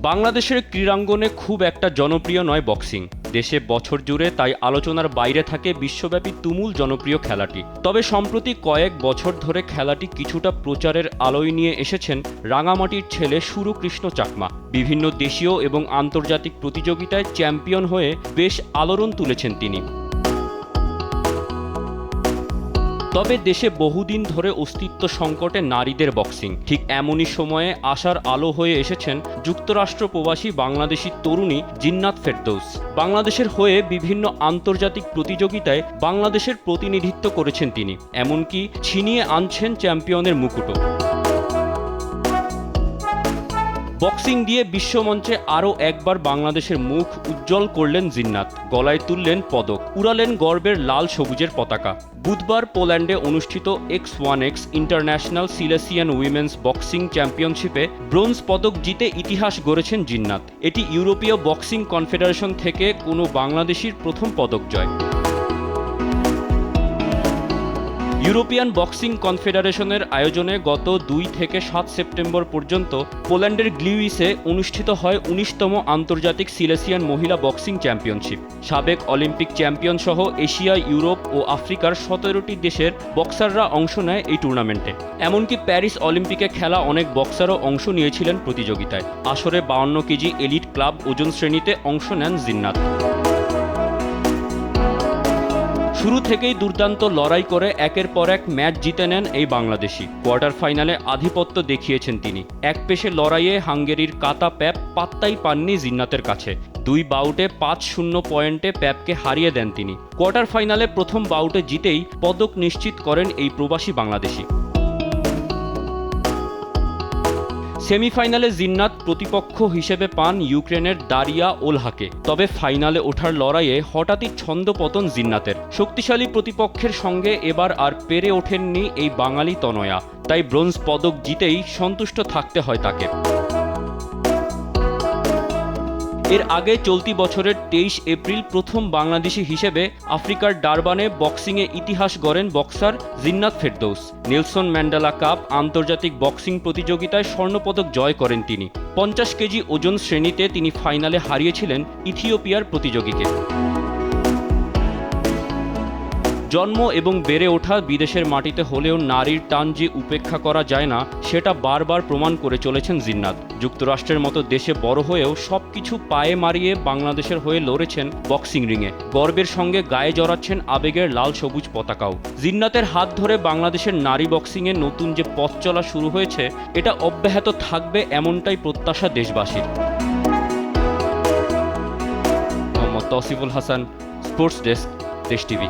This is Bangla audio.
বাংলাদেশের ক্রীড়াঙ্গনে খুব একটা জনপ্রিয় নয় বক্সিং। দেশে বছর জুড়ে তাই আলোচনার বাইরে থাকে বিশ্বব্যাপী তুমুল জনপ্রিয় খেলাটি। তবে সম্প্রতি কয়েক বছর ধরে খেলাটি কিছুটা প্রচারের আলোয় নিয়ে এসেছেন রাঙামাটির ছেলে সুরকৃষ্ণ চাকমা। বিভিন্ন দেশীয় এবং আন্তর্জাতিক প্রতিযোগিতায় চ্যাম্পিয়ন হয়ে বেশ আলোড়ন তুলেছেন তিনি। তবে দেশে বহুদিন ধরে অস্তিত্ব সংকটে নারীদের বক্সিং। ঠিক এমনই সময়ে আশার আলো হয়ে এসেছেন যুক্তরাষ্ট্র প্রবাসী বাংলাদেশি তরুণী জিন্নাত ফেরদৌস। বাংলাদেশের হয়ে বিভিন্ন আন্তর্জাতিক প্রতিযোগিতায় বাংলাদেশের প্রতিনিধিত্ব করেছেন তিনি, এমনকি ছিনিয়ে আনছেন চ্যাম্পিয়নের মুকুটও। বক্সিং দিয়ে বিশ্বমঞ্চে আরও একবার বাংলাদেশের মুখ উজ্জ্বল করলেন জিন্নাত। গলায় তুললেন পদক, উড়ালেন গর্বের লাল সবুজের পতাকা। বুধবার পোল্যান্ডে অনুষ্ঠিত X1X ইন্টারন্যাশনাল সিলেসিয়ান উইমেন্স বক্সিং চ্যাম্পিয়নশিপে ব্রোঞ্জ পদক জিতে ইতিহাস গড়েছেন জিন্নাত। এটি ইউরোপীয় বক্সিং কনফেডারেশন থেকে কোনো বাংলাদেশির প্রথম পদক জয়। ইউরোপিয়ান বক্সিং কনফেডারেশনের আয়োজনে গত 2 থেকে 7 সেপ্টেম্বর পর্যন্ত পোল্যান্ডের গ্লিউইসে অনুষ্ঠিত হয় 19তম আন্তর্জাতিক সিলেসিয়ান মহিলা বক্সিং চ্যাম্পিয়নশিপ। সাবেক অলিম্পিক চ্যাম্পিয়ন সহ এশিয়া, ইউরোপ ও আফ্রিকার 17টি দেশের বক্সাররা অংশ নেয় এই টুর্নামেন্টে। এমনকি প্যারিস অলিম্পিকে খেলা অনেক বক্সারও অংশ নিয়েছিলেন প্রতিযোগিতায়। আসরে 52 কেজি এলিট ক্লাব ওজন শ্রেণীতে অংশ নেন জিন্নাত। শুরু থেকেই দুর্দান্ত লড়াই করে একের পর এক ম্যাচ জিতে নেন এই বাংলাদেশি। কোয়ার্টার ফাইনালে আধিপত্য দেখিয়েছেন তিনি। এক পেশে লড়াইয়ে হাঙ্গেরির কাতা প্যাপ পাত্তাই পাননি জিন্নাতের কাছে। 2 বাউটে 5-0 পয়েন্টে প্যাপকে হারিয়ে দেন তিনি। কোয়ার্টার ফাইনালে প্রথম বাউটে জিতেই পদক নিশ্চিত করেন এই প্রবাসী বাংলাদেশি। সেমিফাইনালে জিন্নাত প্রতিপক্ষ হিসেবে পান ইউক্রেনের দারিয়া ওলহাকে। তবে ফাইনালে ওঠার লড়াইয়ে হঠাৎই ছন্দপতন জিন্নাতের। শক্তিশালী প্রতিপক্ষের সঙ্গে এবার আর পেরে ওঠেননি এই বাঙালি তনয়া, তাই ব্রোঞ্জ পদক জিতেই সন্তুষ্ট থাকতে হয় তাকে। এর আগে চলতি বছরের 23 এপ্রিল প্রথম বাংলাদেশি হিসেবে আফ্রিকার ডারবানে বক্সিংয়ে ইতিহাস গড়েন বক্সার জিন্নাত ফেরদৌস। নেলসন ম্যান্ডেলা কাপ আন্তর্জাতিক বক্সিং প্রতিযোগিতায় স্বর্ণপদক জয় করেন তিনি। 50 কেজি ওজন শ্রেণীতে তিনি ফাইনালে হারিয়েছিলেন ইথিওপিয়ার প্রতিযোগীকে। জন্ম এবং বেড়ে ওঠা বিদেশের মাটিতে হলেও নারীর টান যে উপেক্ষা করা যায় না, সেটা বারবার প্রমাণ করে চলেছেন জিন্নাত। যুক্তরাষ্ট্রের মতো দেশে বড় হয়েও সবকিছু পায়ে মারিয়ে বাংলাদেশের হয়ে লড়েছেন বক্সিং রিংয়ে। গর্বের সঙ্গে গায়ে জড়াচ্ছেন আবেগের লাল সবুজ পতাকাও। জিন্নাতের হাত ধরে বাংলাদেশের নারী বক্সিংয়ে নতুন যে পথ চলা শুরু হয়েছে, এটা অব্যাহত থাকবে এমনটাই প্রত্যাশা দেশবাসীর। মোহাম্মদ তৌসিফুল হাসান, স্পোর্টস ডেস্ক, দেশ টিভি।